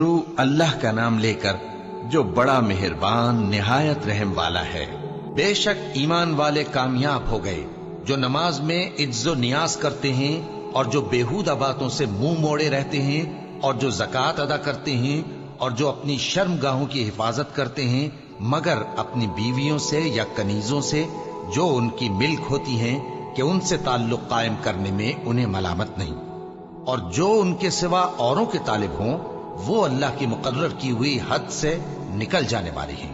अल्लाह का नाम लेकर जो बड़ा मेहरबान निहायत रहम वाला है। बेशक ईमान वाले कामयाब हो गए जो नमाज में इज्जो नियाज करते हैं और जो बेहुदा बातों से मुंह मोड़े रहते हैं और जो ज़कात अदा करते हैं और जो अपनी शर्मगाहों की हिफाजत करते हैं मगर अपनी बीवियों से या कनीजों से जो उनकी मिल्क होती हैं कि उनसे ताल्लुक कायम करने में उन्हें मलामत नहीं, और जो उनके सिवा औरों के तालिब हों वो अल्लाह की मुकर्रर की हुई हद से निकल जाने वाले हैं,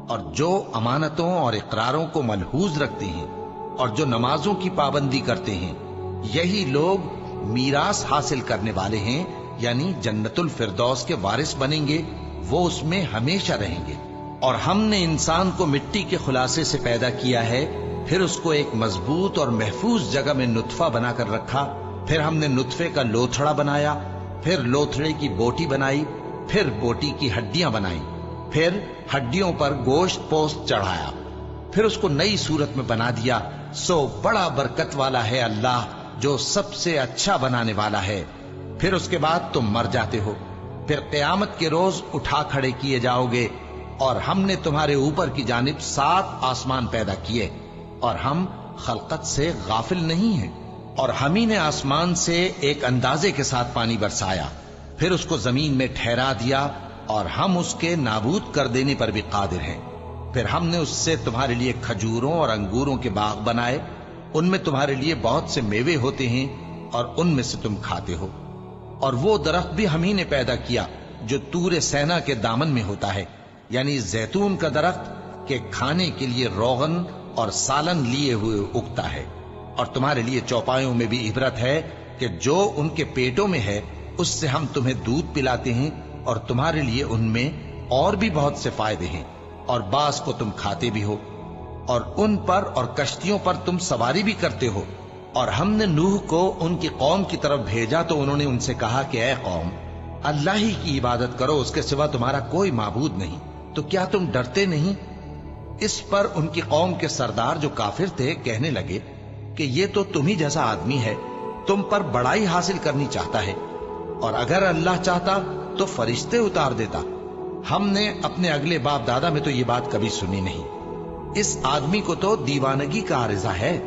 और जो अमानतों और इकरारों को मलहूज रखते हैं और जो नमाजों की पाबंदी करते हैं, यही लोग मीरास हासिल करने वाले हैं, यानी जन्नतुल फिरदौस के वारिस बनेंगे, वो उसमें हमेशा रहेंगे। और हमने इंसान को मिट्टी के खुलासे से पैदा किया है, फिर उसको एक मजबूत और महफूज जगह में नुत्फा बनाकर रखा, फिर हमने नुत्फे का लोथड़ा बनाया, फिर लोथड़े की बोटी बनाई, फिर बोटी की हड्डियां बनाई, फिर हड्डियों पर गोश्त पोस्त चढ़ाया, फिर उसको नई सूरत में बना दिया। सो बड़ा बरकत वाला है अल्लाह जो सबसे अच्छा बनाने वाला है। फिर उसके बाद तुम मर जाते हो, फिर क़यामत के रोज उठा खड़े किए जाओगे, और हमने तुम्हारे ऊपर की जानिब 7 आसमान पैदा किए और हम खलकत से गाफिल नहीं हैं। और हम ही ने आसमान से एक अंदाजे के साथ पानी बरसाया, फिर उसको जमीन में ठहरा दिया, और हम उसके नाबूद कर देने पर भी कादिर हैं। फिर हमने उससे तुम्हारे लिए खजूरों और अंगूरों के बाग बनाए, उनमें तुम्हारे लिए बहुत से मेवे होते हैं और उनमें से तुम खाते हो। और वो दरख्त भी हम ही ने पैदा किया जो तूरे सेना के दामन में होता है, यानी जैतून का दरख्त के खाने के लिए रोगन और सालन लिए हुए उगता है। और तुम्हारे लिए चौपायों में भी इबरत है कि जो उनके पेटों में है उससे हम तुम्हें दूध पिलाते हैं, और तुम्हारे लिए उनमें और भी बहुत से फायदे हैं, और बास को तुम खाते भी हो, और उन पर और कश्तियों पर तुम सवारी भी करते हो। और हमने नूह को उनकी कौम की तरफ भेजा तो उन्होंने उनसे कहा कि ऐ कौम, अल्लाह ही की इबादत करो, उसके सिवा तुम्हारा कोई माबूद नहीं, तो क्या तुम डरते नहीं? इस पर उनकी कौम के सरदार जो काफिर थे कहने लगे कि ये तो तुम ही जैसा आदमी है, तुम पर बड़ाई हासिल करनी चाहता है, और अगर अल्लाह चाहता तो फरिश्ते उतार देता। हमने अपने अगले बाप दादा में तो ये बात कभी सुनी नहीं। इस आदमी को तो दीवानगी का आरिजा है,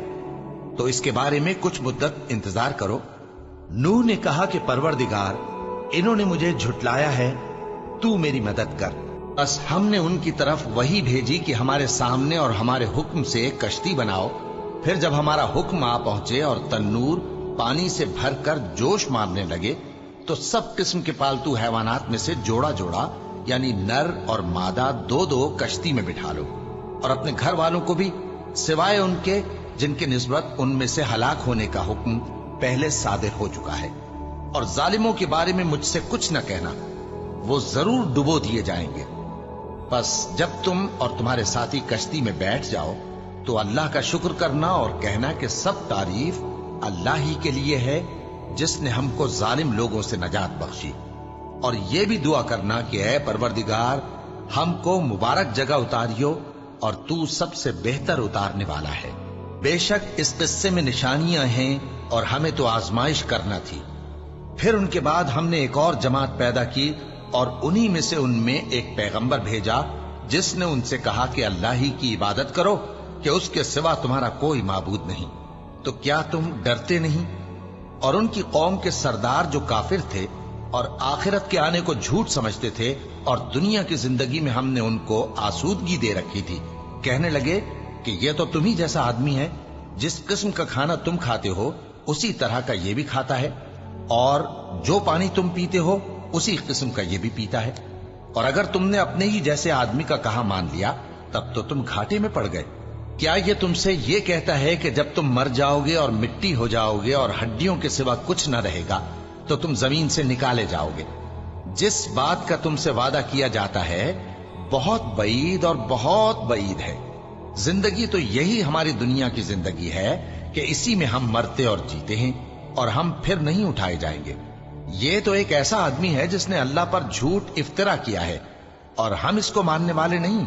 तो इसके बारे में कुछ मुद्दत इंतजार करो। नूह ने कहा कि परवरदिगार, इन्होंने मुझे झुटलाया है, तू मेरी मदद कर। बस हमने उनकी तरफ वही भेजी कि हमारे सामने और हमारे हुक्म से एक कश्ती बनाओ। फिर जब हमारा हुक्म आ पहुंचे और तन्नूर पानी से भरकर जोश मारने लगे, तो सब किस्म के पालतू हैवानात में से जोड़ा जोड़ा यानी नर और मादा 2-2 कश्ती में बिठा लो, और अपने घर वालों को भी, सिवाय उनके जिनके निस्बत उनमें से हलाक होने का हुक्म पहले सादिर हो चुका है। और जालिमों के बारे में मुझसे कुछ न कहना, वो जरूर डुबो दिए जाएंगे। बस जब तुम और तुम्हारे साथी कश्ती में बैठ जाओ तो अल्लाह का शुक्र करना और कहना कि सब तारीफ अल्लाह ही के लिए है जिसने हमको जालिम लोगों से नजात बख्शी। और ये भी दुआ करना कि ऐ परवरदिगार, हमको मुबारक जगह उतारियो और तू सबसे बेहतर उतारने वाला है। बेशक इस किस्से में निशानियां हैं और हमें तो आजमाइश करना थी। फिर उनके बाद हमने एक और जमात पैदा की और उन्हीं में से उनमें एक पैगंबर भेजा जिसने उनसे कहा कि अल्लाह ही की इबादत करो, कि उसके सिवा तुम्हारा कोई माबूद नहीं, तो क्या तुम डरते नहीं? और उनकी कौम के सरदार जो काफिर थे और आखिरत के आने को झूठ समझते थे और दुनिया की जिंदगी में हमने उनको आसूदगी दे रखी थी, कहने लगे कि ये तो तुम ही जैसा आदमी है, जिस किस्म का खाना तुम खाते हो उसी तरह का ये भी खाता है, और जो पानी तुम पीते हो उसी किस्म का ये भी पीता है। और अगर तुमने अपने ही जैसे आदमी का कहा मान लिया तब तो तुम घाटे में पड़ गए। क्या ये तुमसे ये कहता है कि जब तुम मर जाओगे और मिट्टी हो जाओगे और हड्डियों के सिवा कुछ न रहेगा तो तुम जमीन से निकाले जाओगे? जिस बात का तुमसे वादा किया जाता है बहुत बईद और बहुत बईद है। जिंदगी तो यही हमारी दुनिया की जिंदगी है कि इसी में हम मरते और जीते हैं, और हम फिर नहीं उठाए जाएंगे। ये तो एक ऐसा आदमी है जिसने अल्लाह पर झूठ इफ्तिरा किया है, और हम इसको मानने वाले नहीं।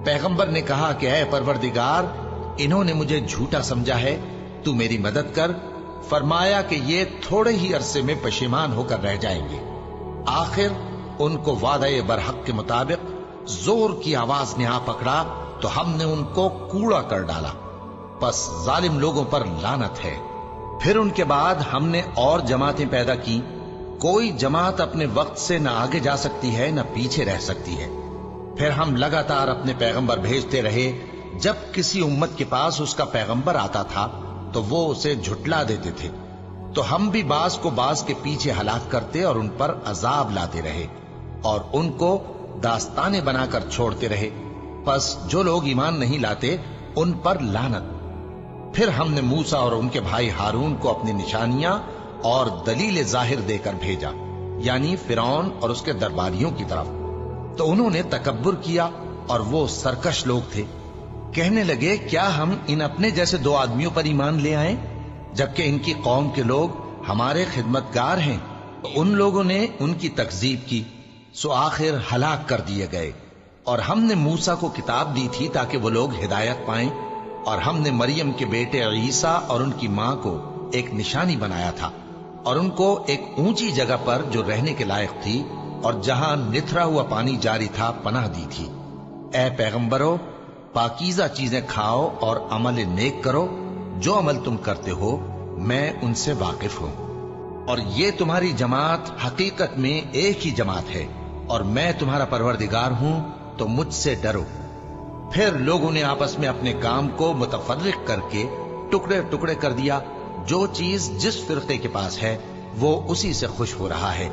पैगंबर ने कहा कि ऐ परवरदिगार, इन्होंने मुझे झूठा समझा है, तू मेरी मदद कर। फरमाया कि ये थोड़े ही अरसे में पशेमान होकर रह जाएंगे। आखिर उनको वादे बरहक के मुताबिक जोर की आवाज ने आ पकड़ा तो हमने उनको कूड़ा कर डाला। बस जालिम लोगों पर लानत है। फिर उनके बाद हमने और जमातें पैदा की। कोई जमात अपने वक्त से न आगे जा सकती है न पीछे रह सकती है। फिर हम लगातार अपने पैगंबर भेजते रहे। जब किसी उम्मत के पास उसका पैगंबर आता था तो वो उसे झुटला देते थे, तो हम भी बाज को बाज के पीछे हलाक करते और उन पर अजाब लाते रहे और उनको दास्तानें बनाकर छोड़ते रहे। बस जो लोग ईमान नहीं लाते उन पर लानत। फिर हमने मूसा और उनके भाई हारून को अपनी निशानियां और दलील जाहिर देकर भेजा, यानी फिरौन और उसके दरबारियों की तरफ। तो उन्होंने तकब्बुर किया और वो सरकश लोग थे। कहने लगे, क्या हम इन अपने जैसे दो आदमियों पर ईमान ले आए, जबकि इनकी कौम के लोग हमारे खिदमतगार हैं। तो उन लोगों ने उनकी तकजीब की, सो आखिर हलाक कर दिए गए। और हमने मूसा को किताब दी थी ताकि वो लोग हिदायत पाएं, और हमने मरियम के बेटे ईसा और उनकी मां को एक निशानी बनाया था और उनको एक ऊंची जगह पर जो रहने के लायक थी और जहां निथरा हुआ पानी जारी था पनाह दी थी। ए पैगंबरों, पाकीज़ा चीजें खाओ और अमल नेक करो। जो अमल तुम करते हो मैं उनसे वाकिफ हूं। और ये तुम्हारी जमात हकीकत में एक ही जमात है और मैं तुम्हारा परवरदिगार हूं, तो मुझसे डरो। फिर लोगों ने आपस में अपने काम को मुतफर्रिक करके टुकड़े टुकड़े कर दिया। जो चीज जिस फिरके के पास है वो उसी से खुश हो रहा है,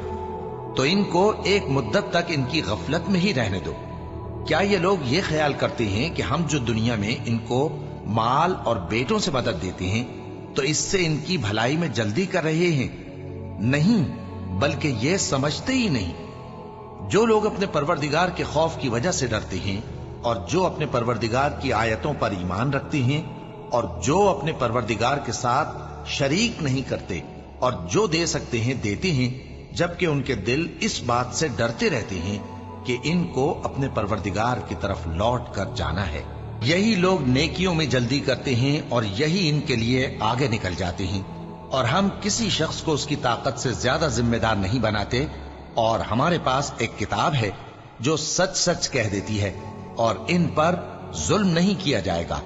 तो इनको एक मुद्दत तक इनकी गफलत में ही रहने दो। क्या ये लोग ये ख्याल करते हैं कि हम जो दुनिया में इनको माल और बेटों से मदद देते हैं तो इससे इनकी भलाई में जल्दी कर रहे हैं? नहीं, बल्कि ये समझते ही नहीं। जो लोग अपने परवरदिगार के खौफ की वजह से डरते हैं और जो अपने परवरदिगार की आयतों पर ईमान रखते हैं और जो अपने परवरदिगार के साथ शरीक नहीं करते और जो दे सकते हैं देते हैं, जबकि उनके दिल इस बात से डरते रहते हैं कि इनको अपने परवरदिगार की तरफ लौट कर जाना है। यही लोग नेकियों में जल्दी करते हैं और यही इनके लिए आगे निकल जाते हैं। और हम किसी शख्स को उसकी ताकत से ज्यादा जिम्मेदार नहीं बनाते। और हमारे पास एक किताब है जो सच सच कह देती है और इन पर जुल्म नहीं किया जाएगा,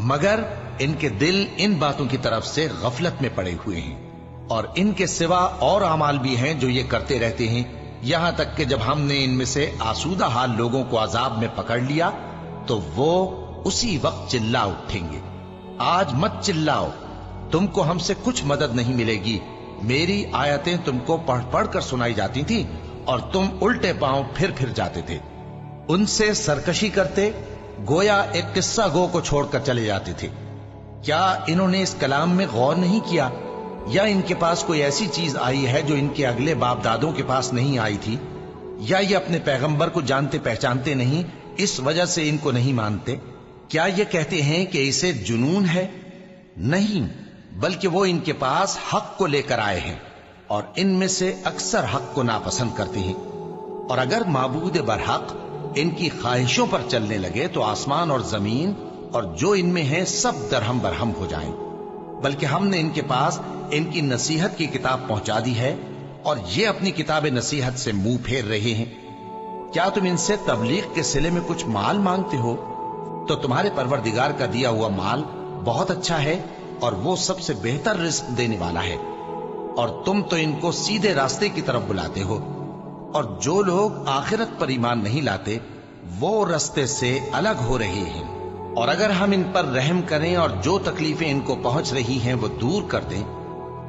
मगर इनके दिल इन बातों की तरफ से गफलत में पड़े हुए हैं। और इनके सिवा और अमाल भी हैं जो ये करते रहते हैं, यहां तक कि जब हमने इनमें से आसूदा हाल लोगों को अजाब में पकड़ लिया तो वो उसी वक्त चिल्ला उठेंगे, आज मत चिल्लाओ, तुमको हमसे कुछ मदद नहीं मिलेगी। मेरी आयतें तुमको पढ़ पढ़ कर सुनाई जाती थी और तुम उल्टे पांव फिर जाते थे। उनसे सरकशी करते, गोया एक किस्सा गो को छोड़कर चले जाते थे। क्या इन्होंने इस कलाम में गौर नहीं किया, या इनके पास कोई ऐसी चीज आई है जो इनके अगले बाप दादों के पास नहीं आई थी, या ये अपने पैगंबर को जानते पहचानते नहीं, इस वजह से इनको नहीं मानते? क्या ये कहते हैं कि इसे जुनून है? नहीं, बल्कि वो इनके पास हक को लेकर आए हैं और इनमें से अक्सर हक को नापसंद करते हैं। और अगर माबूद बरहक इनकी ख्वाहिशों पर चलने लगे तो आसमान और जमीन और जो इनमें है सब दरहम बरहम हो जाएं। बल्कि हमने इनके पास इनकी नसीहत की किताब पहुंचा दी है और ये अपनी किताब नसीहत से मुंह फेर रहे हैं। क्या तुम इनसे तबलीग के सिले में कुछ माल मांगते हो? तो तुम्हारे परवरदिगार का दिया हुआ माल बहुत अच्छा है और वो सबसे बेहतर रिस्क देने वाला है। और तुम तो इनको सीधे रास्ते की तरफ बुलाते हो। और जो लोग आखिरत पर ईमान नहीं लाते वो रास्ते से अलग हो रहे हैं। और अगर हम इन पर रहम करें और जो तकलीफें इनको पहुंच रही हैं वो दूर कर दें,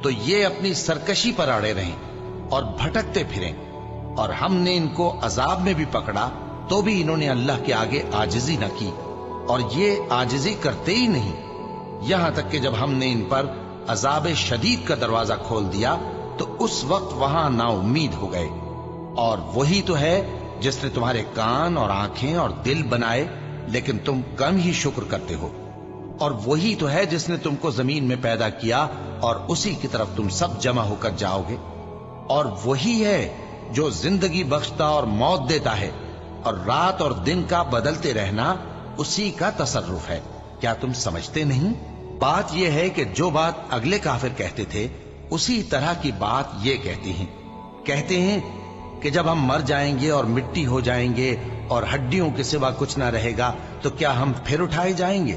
तो ये अपनी सरकशी पर अड़े रहें और भटकते फिरें। और हमने इनको अजाब में भी पकड़ा तो भी इन्होंने अल्लाह के आगे आजिजी न की, और ये आजिजी करते ही नहीं, यहां तक कि जब हमने इन पर अजाब शदीद का दरवाजा खोल दिया तो उस वक्त वहां नाउम्मीद हो गए। और वही तो है जिसने तुम्हारे कान और आंखें और दिल बनाए, लेकिन तुम कम ही शुक्र करते हो। और वही तो है जिसने तुमको जमीन में पैदा किया और उसी की तरफ तुम सब जमा होकर जाओगे। और वही है जो जिंदगी बख्शता और मौत देता है, और रात और दिन का बदलते रहना उसी का तसर्रुफ है। क्या तुम समझते नहीं? बात यह है कि जो बात अगले काफिर कहते थे उसी तरह की बात ये कहते हैं। کہ جب ہم مر جائیں گے اور مٹی ہو جائیں گے اور ہڈیوں کے سوا کچھ نہ رہے گا تو کیا ہم پھر اٹھائے جائیں گے؟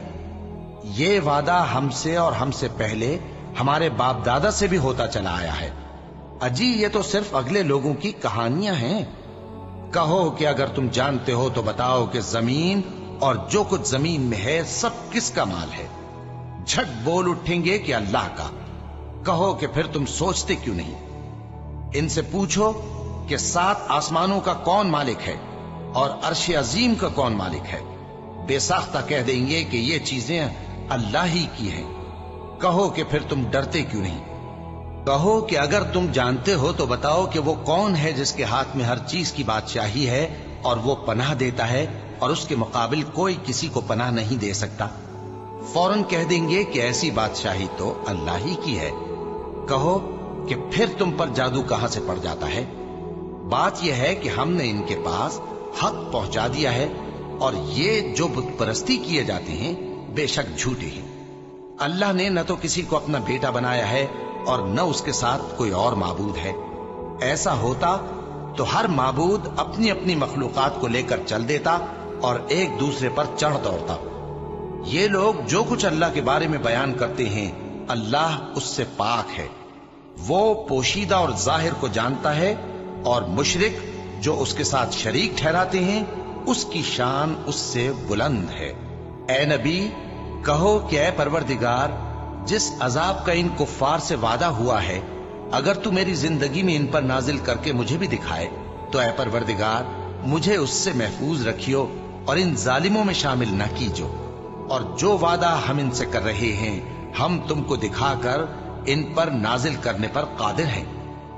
یہ وعدہ ہم سے اور ہم سے پہلے ہمارے باپ دادا سے بھی ہوتا چلا آیا ہے۔ اجی یہ تو صرف اگلے لوگوں کی کہانیاں ہیں۔ کہو کہ اگر تم جانتے ہو تو بتاؤ کہ زمین اور جو کچھ زمین میں ہے سب کس کا مال ہے؟ جھٹ بول اٹھیں گے کہ اللہ کا۔ کہو کہ پھر تم سوچتے کیوں نہیں؟ ان سے پوچھو کہ 7 آسمانوں کا کون مالک ہے اور عرش عظیم کا کون مالک ہے؟ بے ساختہ کہہ دیں گے کہ یہ چیزیں اللہ ہی کی ہیں۔ کہو کہ پھر تم ڈرتے کیوں نہیں؟ کہو کہ اگر تم جانتے ہو تو بتاؤ کہ وہ کون ہے جس کے ہاتھ میں ہر چیز کی بادشاہی ہے اور وہ پناہ دیتا ہے اور اس کے مقابل کوئی کسی کو پناہ نہیں دے سکتا؟ فوراً کہہ دیں گے کہ ایسی بادشاہی تو اللہ ہی کی ہے۔ کہو کہ پھر تم پر جادو کہاں سے پڑ جاتا ہے؟ بات یہ ہے کہ ہم نے ان کے پاس حق پہنچا دیا ہے اور یہ جو بت پرستی کیے جاتے ہیں بے شک جھوٹے ہیں۔ اللہ نے نہ تو کسی کو اپنا بیٹا بنایا ہے اور نہ اس کے ساتھ کوئی اور معبود ہے۔ ایسا ہوتا تو ہر معبود اپنی اپنی مخلوقات کو لے کر چل دیتا اور ایک دوسرے پر چڑھ دوڑتا۔ یہ لوگ جو کچھ اللہ کے بارے میں بیان کرتے ہیں اللہ اس سے پاک ہے، وہ پوشیدہ اور ظاہر کو جانتا ہے، اور مشرک جو اس کے ساتھ شریک ٹھہراتے ہیں اس کی شان اس سے بلند ہے۔ اے نبی کہو کہ اے پروردگار، جس عذاب کا ان کفار سے وعدہ ہوا ہے اگر تو میری زندگی میں ان پر نازل کر کے مجھے بھی دکھائے تو اے پروردگار مجھے اس سے محفوظ رکھیو اور ان ظالموں میں شامل نہ کیجو، اور جو وعدہ ہم ان سے کر رہے ہیں ہم تم کو دکھا کر ان پر نازل کرنے پر قادر ہیں۔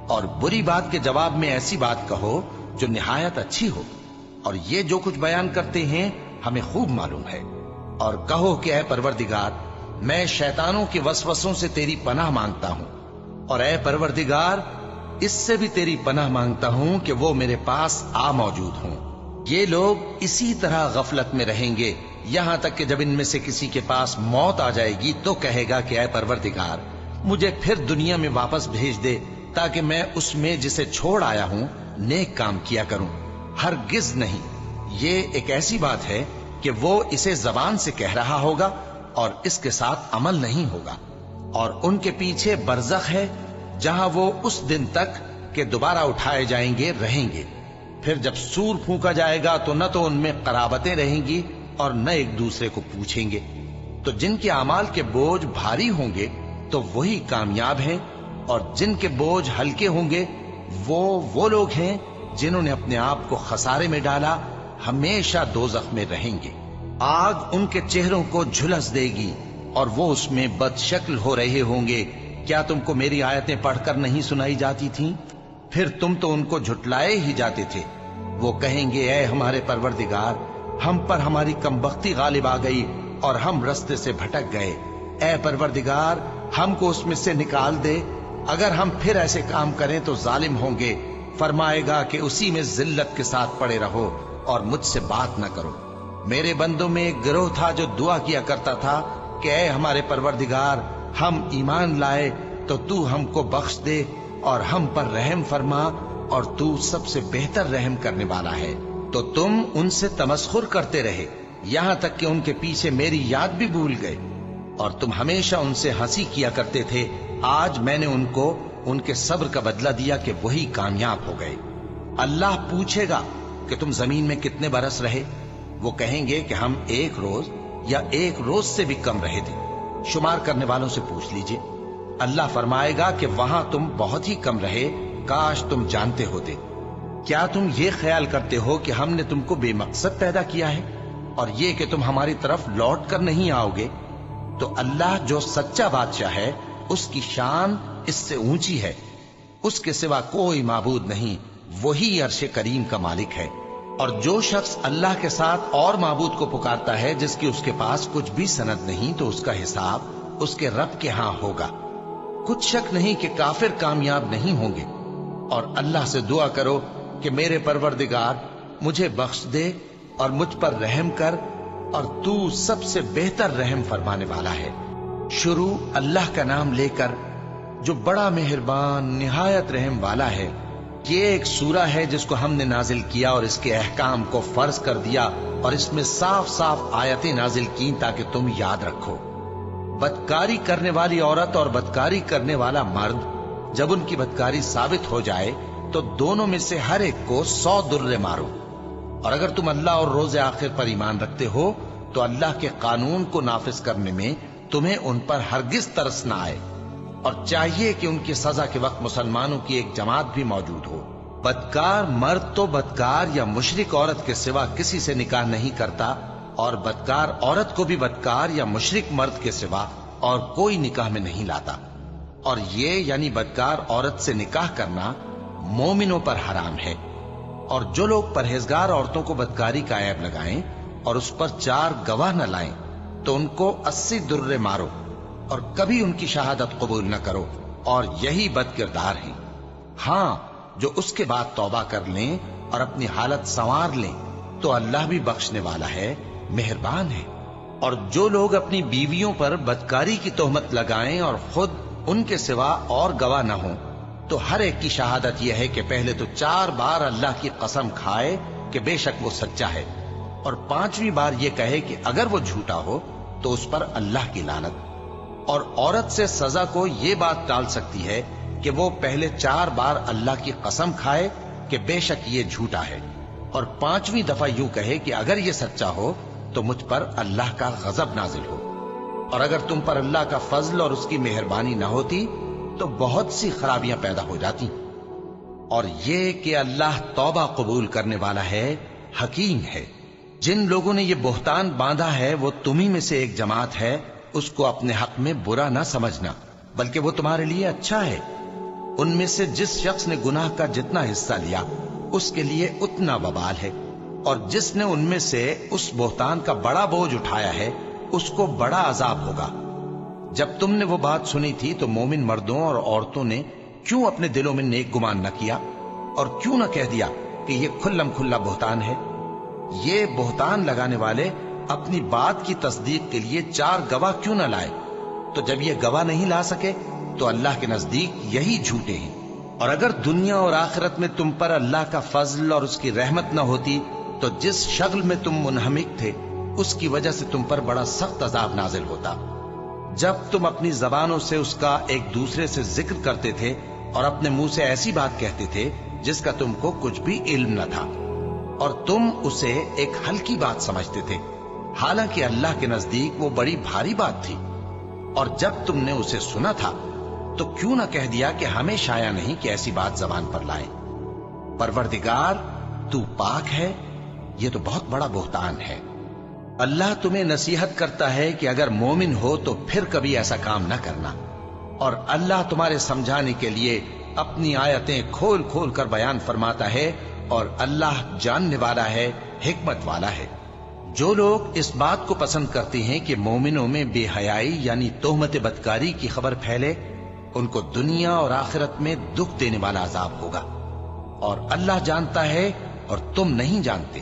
اور بری بات کے جواب میں ایسی بات کہو جو نہایت اچھی ہو، اور یہ جو کچھ بیان کرتے ہیں ہمیں خوب معلوم ہے۔ اور کہو کہ اے پروردگار میں شیطانوں کے وسوسوں سے تیری پناہ مانگتا ہوں، اور اے پروردگار اس سے بھی تیری پناہ مانگتا ہوں کہ وہ میرے پاس آ موجود ہوں۔ یہ لوگ اسی طرح غفلت میں رہیں گے یہاں تک کہ جب ان میں سے کسی کے پاس موت آ جائے گی تو کہے گا کہ اے پروردگار مجھے پھر دنیا میں واپس بھیج دے تاکہ میں اس میں جسے چھوڑ آیا ہوں نیک کام کیا کروں۔ ہرگز نہیں، یہ ایک ایسی بات ہے کہ وہ اسے زبان سے کہہ رہا ہوگا اور اس کے ساتھ عمل نہیں ہوگا۔ اور ان کے پیچھے برزخ ہے جہاں وہ اس دن تک کہ دوبارہ اٹھائے جائیں گے رہیں گے۔ پھر جب سور پھونکا جائے گا تو نہ تو ان میں قرابتیں رہیں گی اور نہ ایک دوسرے کو پوچھیں گے۔ تو جن کے اعمال کے بوجھ بھاری ہوں گے تو وہی کامیاب ہیں، اور جن کے بوجھ ہلکے ہوں گے وہ لوگ ہیں جنہوں نے اپنے آپ کو خسارے میں ڈالا، ہمیشہ دوزخ میں رہیں گے۔ آگ ان کے چہروں کو جھلس دے گی اور وہ اس میں بد شکل ہو رہے ہوں گے۔ کیا تم کو میری آیتیں پڑھ کر نہیں سنائی جاتی تھیں؟ پھر تم تو ان کو جھٹلائے ہی جاتے تھے۔ وہ کہیں گے اے ہمارے پروردگار ہم پر ہماری کمبختی غالب آ گئی اور ہم رستے سے بھٹک گئے۔ اے پروردگار ہم کو اس میں سے نکال دے، اگر ہم پھر ایسے کام کریں تو ظالم ہوں گے۔ فرمائے گا کہ اسی میں ذلت کے ساتھ پڑے رہو اور مجھ سے بات نہ کرو۔ میرے بندوں میں ایک گروہ تھا جو دعا کیا کرتا تھا کہ اے ہمارے پروردگار ہم ایمان لائے تو تو ہم کو بخش دے اور ہم پر رحم فرما، اور تو سب سے بہتر رحم کرنے والا ہے۔ تو تم ان سے تمسخر کرتے رہے یہاں تک کہ ان کے پیچھے میری یاد بھی بھول گئے، اور تم ہمیشہ ان سے ہنسی کیا کرتے تھے۔ آج میں نے ان کو ان کے صبر کا بدلہ دیا کہ وہی کامیاب ہو گئے۔ اللہ پوچھے گا کہ تم زمین میں کتنے برس رہے؟ وہ کہیں گے کہ ہم 1 روز یا 1 روز سے بھی کم رہے تھے۔ شمار کرنے والوں سے پوچھ لیجئے۔ اللہ فرمائے گا کہ وہاں تم بہت ہی کم رہے، کاش تم جانتے ہوتے۔ کیا تم یہ خیال کرتے ہو کہ ہم نے تم کو بے مقصد پیدا کیا ہے اور یہ کہ تم ہماری طرف لوٹ کر نہیں آؤ گے؟ تو اللہ جو سچا بادشاہ ہے اس کی شان اس سے اونچی ہے، اس کے سوا کوئی معبود نہیں، وہی عرش کریم کا مالک ہے۔ اور جو شخص اللہ کے ساتھ اور معبود کو پکارتا ہے جس کی اس کے پاس کچھ بھی سند نہیں تو اس کا حساب اس کے رب کے ہاں ہوگا۔ کچھ شک نہیں کہ کافر کامیاب نہیں ہوں گے۔ اور اللہ سے دعا کرو کہ میرے پروردگار مجھے بخش دے اور مجھ پر رحم کر، اور تو سب سے بہتر رحم فرمانے والا ہے۔ شروع اللہ کا نام لے کر جو بڑا مہربان نہایت رحم والا ہے۔ یہ ایک سورہ ہے جس کو ہم نے نازل کیا اور اس کے احکام کو فرض کر دیا اور اس میں صاف صاف آیتیں نازل کی تاکہ تم یاد رکھو۔ بدکاری کرنے والی عورت اور بدکاری کرنے والا مرد جب ان کی بدکاری ثابت ہو جائے تو دونوں میں سے ہر ایک کو 100 درے مارو، اور اگر تم اللہ اور روز آخر پر ایمان رکھتے ہو تو اللہ کے قانون کو نافذ کرنے میں تمہیں ان پر ہرگز ترس نہ آئے، اور چاہیے کہ ان کی سزا کے وقت مسلمانوں کی ایک جماعت بھی موجود ہو۔ بدکار مرد تو بدکار یا مشرک عورت کے سوا کسی سے نکاح نہیں کرتا، اور بدکار عورت کو بھی بدکار یا مشرک مرد کے سوا اور کوئی نکاح میں نہیں لاتا، اور یہ یعنی بدکار عورت سے نکاح کرنا مومنوں پر حرام ہے۔ اور جو لوگ پرہیزگار عورتوں کو بدکاری کا عیب لگائیں اور اس پر 4 گواہ نہ لائیں تو ان کو 80 درے مارو، اور کبھی ان کی شہادت قبول نہ کرو، اور یہی بد کردار ہیں۔ ہاں، جو اس کے بعد توبہ کر لیں اور اپنی حالت سنوار لیں تو اللہ بھی بخشنے والا ہے، مہربان ہے۔ اور جو لوگ اپنی بیویوں پر بدکاری کی تہمت لگائیں اور خود ان کے سوا اور گواہ نہ ہوں تو ہر ایک کی شہادت یہ ہے کہ پہلے تو 4 بار اللہ کی قسم کھائے کہ بے شک وہ سچا ہے، اور 5ویں بار یہ کہے کہ اگر وہ جھوٹا ہو تو اس پر اللہ کی لعنت۔ اور عورت سے سزا کو یہ بات ٹال سکتی ہے کہ وہ پہلے 4 بار اللہ کی قسم کھائے کہ بے شک یہ جھوٹا ہے، اور 5ویں دفعہ یوں کہے کہ اگر یہ سچا ہو تو مجھ پر اللہ کا غضب نازل ہو۔ اور اگر تم پر اللہ کا فضل اور اس کی مہربانی نہ ہوتی تو بہت سی خرابیاں پیدا ہو جاتی۔ اور یہ کہ اللہ توبہ قبول کرنے والا ہے، حکیم ہے۔ جن لوگوں نے یہ بہتان باندھا ہے وہ تمہیں میں سے ایک جماعت ہے، اس کو اپنے حق میں برا نہ سمجھنا، بلکہ وہ تمہارے لیے اچھا ہے۔ ان میں سے جس شخص نے گناہ کا جتنا حصہ لیا اس کے لیے اتنا وبال ہے، اور جس نے ان میں سے اس بہتان کا بڑا بوجھ اٹھایا ہے اس کو بڑا عذاب ہوگا۔ جب تم نے وہ بات سنی تھی تو مومن مردوں اور عورتوں نے کیوں اپنے دلوں میں نیک گمان نہ کیا، اور کیوں نہ کہہ دیا کہ یہ کھلم کھلا بہتان ہے؟ یہ بہتان لگانے والے اپنی بات کی تصدیق کے لیے 4 گواہ کیوں نہ لائے؟ تو جب یہ گواہ نہیں لا سکے تو اللہ کے نزدیک یہی جھوٹے ہیں۔ اور اگر دنیا اور آخرت میں تم پر اللہ کا فضل اور اس کی رحمت نہ ہوتی تو جس شغل میں تم منہمک تھے اس کی وجہ سے تم پر بڑا سخت عذاب نازل ہوتا۔ جب تم اپنی زبانوں سے اس کا ایک دوسرے سے ذکر کرتے تھے اور اپنے منہ سے ایسی بات کہتے تھے جس کا تم کو کچھ بھی علم نہ تھا، اور تم اسے ایک ہلکی بات سمجھتے تھے، حالانکہ اللہ کے نزدیک وہ بڑی بھاری بات تھی۔ اور جب تم نے اسے سنا تھا تو کیوں نہ کہہ دیا کہ ہمیں شایع نہیں کہ ایسی بات زبان پر لائیں؟ پروردگار تو پاک ہے، یہ تو بہت بڑا بہتان ہے۔ اللہ تمہیں نصیحت کرتا ہے کہ اگر مومن ہو تو پھر کبھی ایسا کام نہ کرنا، اور اللہ تمہارے سمجھانے کے لیے اپنی آیتیں کھول کھول کر بیان فرماتا ہے، اور اللہ جاننے والا ہے، حکمت والا ہے۔ جو لوگ اس بات کو پسند کرتے ہیں کہ مومنوں میں بے حیائی یعنی تہمت بدکاری کی خبر پھیلے، ان کو دنیا اور آخرت میں دکھ دینے والا عذاب ہوگا، اور اللہ جانتا ہے اور تم نہیں جانتے۔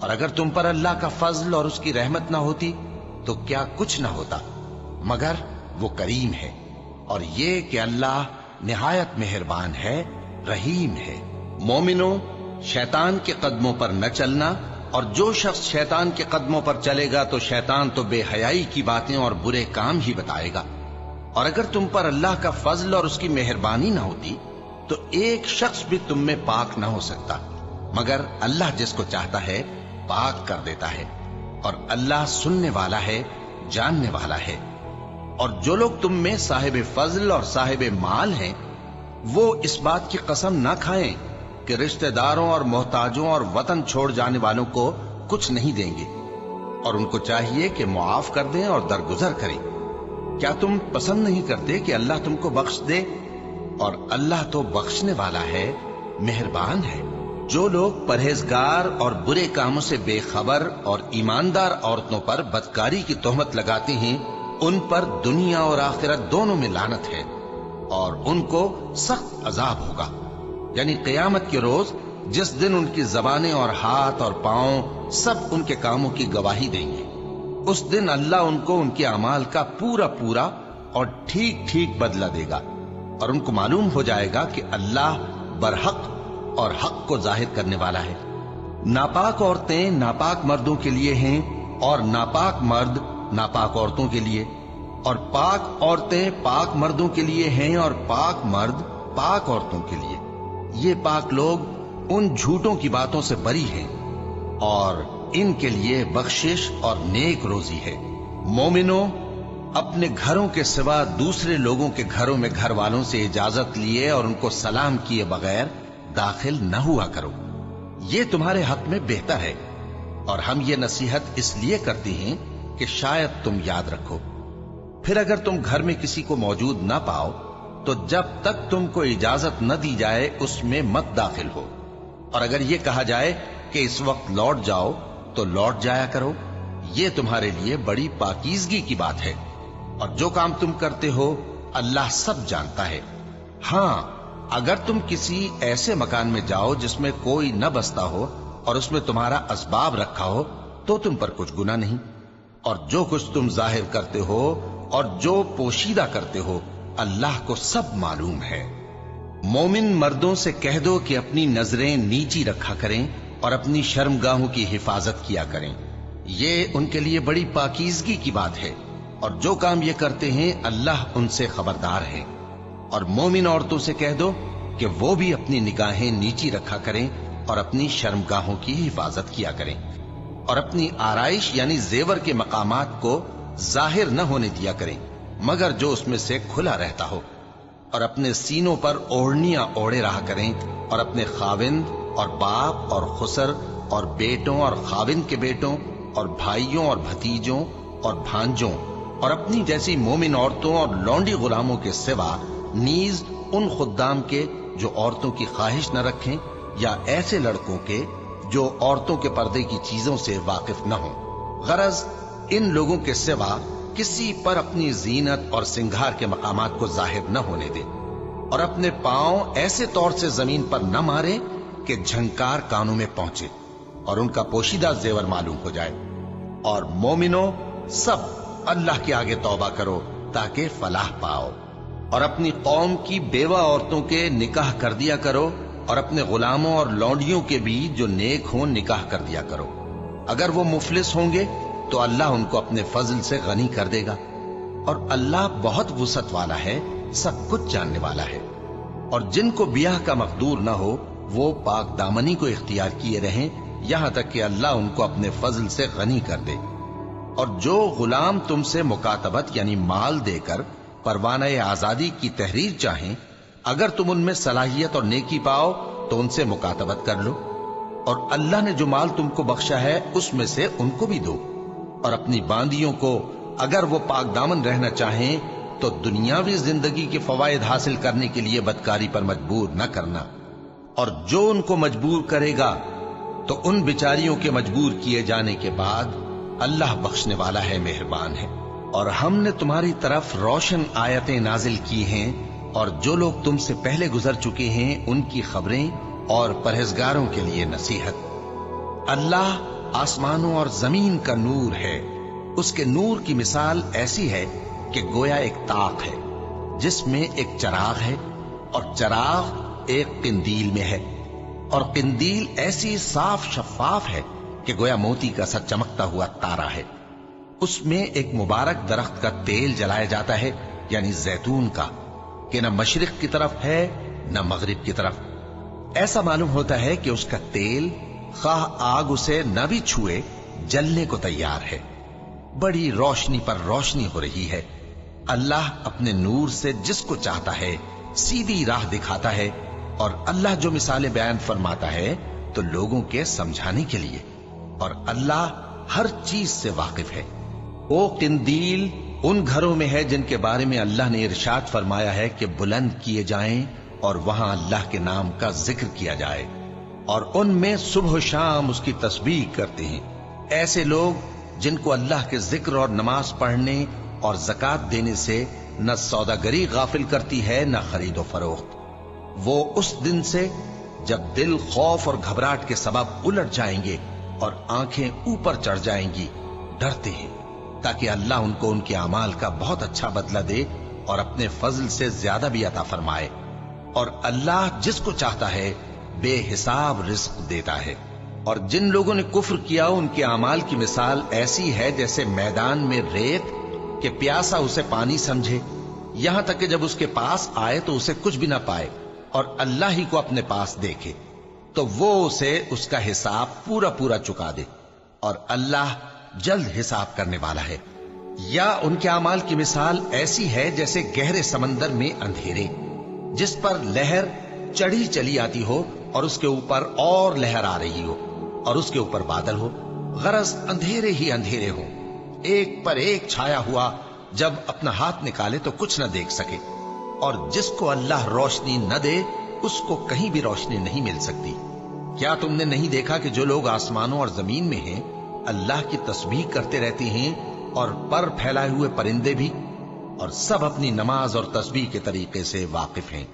اور اگر تم پر اللہ کا فضل اور اس کی رحمت نہ ہوتی تو کیا کچھ نہ ہوتا، مگر وہ کریم ہے، اور یہ کہ اللہ نہایت مہربان ہے، رحیم ہے۔ مومنوں، شیطان کے قدموں پر نہ چلنا، اور جو شخص شیطان کے قدموں پر چلے گا تو شیطان تو بے حیائی کی باتیں اور برے کام ہی بتائے گا۔ اور اگر تم پر اللہ کا فضل اور اس کی مہربانی نہ ہوتی تو ایک شخص بھی تم میں پاک نہ ہو سکتا، مگر اللہ جس کو چاہتا ہے پاک کر دیتا ہے، اور اللہ سننے والا ہے، جاننے والا ہے۔ اور جو لوگ تم میں صاحب فضل اور صاحب مال ہیں وہ اس بات کی قسم نہ کھائیں کہ رشتہ داروں اور محتاجوں اور وطن چھوڑ جانے والوں کو کچھ نہیں دیں گے، اور ان کو چاہیے کہ معاف کر دیں اور درگزر کریں۔ کیا تم پسند نہیں کرتے کہ اللہ تم کو بخش دے؟ اور اللہ تو بخشنے والا ہے، مہربان ہے۔ جو لوگ پرہیزگار اور برے کاموں سے بے خبر اور ایماندار عورتوں پر بدکاری کی تہمت لگاتے ہیں ان پر دنیا اور آخرت دونوں میں لعنت ہے، اور ان کو سخت عذاب ہوگا، یعنی قیامت کے روز جس دن ان کی زبانیں اور ہاتھ اور پاؤں سب ان کے کاموں کی گواہی دیں گے۔ اس دن اللہ ان کو ان کے اعمال کا پورا پورا اور ٹھیک ٹھیک بدلہ دے گا، اور ان کو معلوم ہو جائے گا کہ اللہ बरहक और हक को जाहिर करने वाला है। नापाक औरतें नापाक मर्दों के लिए हैं और नापाक मर्द नापाक औरतों के लिए, और पाक औरतें पाक मर्दों के लिए हैं और पाक मर्द पाक औरतों के लिए। ये पाक लोग उन झूठों की बातों से बरी हैं और इनके लिए बख्शिश और नेक रोजी है। मोमिनों, अपने घरों के सिवा दूसरे लोगों के घरों में घर वालों से इजाजत लिए और उनको सलाम किए बगैर दाखिल न हुआ करो। ये तुम्हारे हक में बेहतर है, और हम ये नसीहत इसलिए करते हैं कि शायद तुम याद रखो। फिर अगर तुम घर में किसी को मौजूद न पाओ तो जब तक तुमको इजाजत न दी जाए उसमें मत दाखिल हो, और अगर ये कहा जाए कि इस वक्त लौट जाओ तो लौट जाया करो। ये तुम्हारे लिए बड़ी पाकीज़गी की बात है, और जो काम तुम करते हो अल्लाह सब जानता है। हां, अगर तुम किसी ऐसे मकान में जाओ जिसमें कोई न बसता हो और उसमें तुम्हारा असबाब रखा हो तो तुम पर कुछ गुनाह नहीं, और जो कुछ तुम जाहिर करते हो और जो पोशीदा करते हो अल्लाह को सब मालूम है। मोमिन मर्दों से कह दो कि अपनी नजरें नीची रखा करें और अपनी शर्मगाहों की हिफाजत किया करें। ये उनके लिए बड़ी पाकीज़गी की बात है, और जो काम ये करते हैं अल्लाह उनसे खबरदार है। और मोमिन औरतों से कह दो कि वो भी अपनी निगाहें नीची रखा करें और अपनी शर्मगाहों की हिफाजत किया करें, और अपनी आराइश यानी जेवर के मकामात को जाहिर न होने दिया करें मगर जो उसमें से खुला रहता हो, और अपने सीनों पर ओढ़नियां ओढ़े रहा करें, और अपने खाविंद और बाप और खुसर और बेटों और खाविंद के बेटों और भाइयों और भतीजों और भांजों और अपनी जैसी मोमिन औरतों और लौंडी गुलामों के सिवा नीज उन खुद्दाम के जो औरतों की ख्वाहिश न रखें, या ऐसे लड़कों के जो औरतों के पर्दे की चीजों से वाकिफ न हों। गरज इन लोगों के सिवा किसी पर अपनी जीनत और सिंगार के मकामात को जाहिर न होने दे, और अपने पांव ऐसे तौर से जमीन पर न मारे कि झंकार कानों में पहुंचे और उनका पोशीदा जेवर मालूम हो जाए। और मोमिनो, सब अल्लाह के आगे तौबा करो ताकि फलाह पाओ, और अपनी कौम की बेवा औरतों के निकाह कर दिया करो, और अपने गुलामों और लौंडियों के भी जो नेक हों निकाह कर दिया करो। अगर वो मुफलिस होंगे तो अल्लाह उनको अपने फजल से गनी कर देगा, और अल्लाह बहुत वुसअत वाला है, सब कुछ जानने वाला है। और जिनको ब्याह का मकदूर न हो वो पाक दामनी को इख्तियार किए रहें यहां तक कि अल्लाह उनको अपने फजल से गनी कर दे। और जो गुलाम तुमसे मुकातबत यानी माल देकर परवाना आजादी की तहरीर चाहें, अगर तुम उनमें सलाहियत और नेकी पाओ तो उनसे मुकातबत कर लो, और अल्लाह ने जो माल तुमको बख्शा है उसमें से उनको भी दो। और अपनी बांदियों को अगर वो पाक दामन रहना चाहें तो दुनियावी जिंदगी के फवायद हासिल करने के लिए बदकारी पर मजबूर न करना, और जो उनको मजबूर करेगा तो उन बिचारियों के मजबूर किए जाने के बाद अल्लाह बख्शने वाला है, मेहरबान है। और हमने तुम्हारी तरफ रोशन आयतें नाजिल की हैं, और जो लोग तुमसे पहले गुजर चुके हैं उनकी खबरें और परहेजगारों के लिए नसीहत। अल्लाह आसमानों और जमीन का नूर है। उसके नूर की मिसाल ऐसी है कि गोया एक ताक है जिसमें एक चराग है, और चराग एक किंदील में है, और किंदील ऐसी साफ शफाफ है कि गोया मोती का सा चमकता हुआ तारा है। उसमें एक मुबारक दरख्त का तेल जलाया जाता है यानी जैतून का, कि न मशरिक की तरफ है न मगरिब की तरफ। ऐसा मालूम होता है कि उसका तेल खाह आग उसे न भी छुए जलने को तैयार है। बड़ी रोशनी पर रोशनी हो रही है। अल्लाह अपने नूर से जिसको चाहता है सीधी राह दिखाता है, और अल्लाह जो मिसालें बयान फरमाता है तो लोगों के समझाने के लिए, और अल्लाह हर चीज से वाकिफ है। वो किंदील उन घरों में है जिनके बारे में अल्लाह ने इरशाद फरमाया है कि बुलंद किए जाएं और वहां अल्लाह के नाम का जिक्र किया जाए, और उनमें सुबह शाम उसकी तस्बीह करते हैं। ऐसे लोग जिनको अल्लाह के जिक्र और नमाज पढ़ने और ज़कात देने से न सौदागरी गाफिल करती है न खरीदो फरोख्त। वो उस दिन से जब दिल खौफ और घबराहट के सबब उलट जाएंगे और आंखें ऊपर चढ़ जाएंगी डरते हैं, ताकि अल्लाह उनको उनके अमाल का बहुत अच्छा बदला दे और अपने फजल से ज्यादा भी अता फरमाए। اور اللہ جس کو چاہتا ہے بے حساب رزق دیتا ہے۔ اور جن لوگوں نے کفر کیا ان کے اعمال کی مثال ایسی ہے جیسے میدان میں ریت کہ پیاسا اسے پانی سمجھے، یہاں تک کہ جب اس کے پاس آئے تو اسے کچھ بھی نہ پائے اور اللہ ہی کو اپنے پاس دیکھے تو وہ اسے اس کا حساب پورا پورا چکا دے، اور اللہ جلد حساب کرنے والا ہے۔ یا ان کے اعمال کی مثال ایسی ہے جیسے گہرے سمندر میں اندھیرے جس پر لہر چڑھی چلی آتی ہو اور اس کے اوپر اور لہر آ رہی ہو اور اس کے اوپر بادل ہو، غرض اندھیرے ہی اندھیرے ہو، ایک پر ایک چھایا ہوا، جب اپنا ہاتھ نکالے تو کچھ نہ دیکھ سکے۔ اور جس کو اللہ روشنی نہ دے اس کو کہیں بھی روشنی نہیں مل سکتی۔ کیا تم نے نہیں دیکھا کہ جو لوگ آسمانوں اور زمین میں ہیں اللہ کی تسبیح کرتے رہتے ہیں، اور پر پھیلائے ہوئے پرندے بھی، اور سب اپنی نماز اور تسبیح کے طریقے سے واقف ہیں۔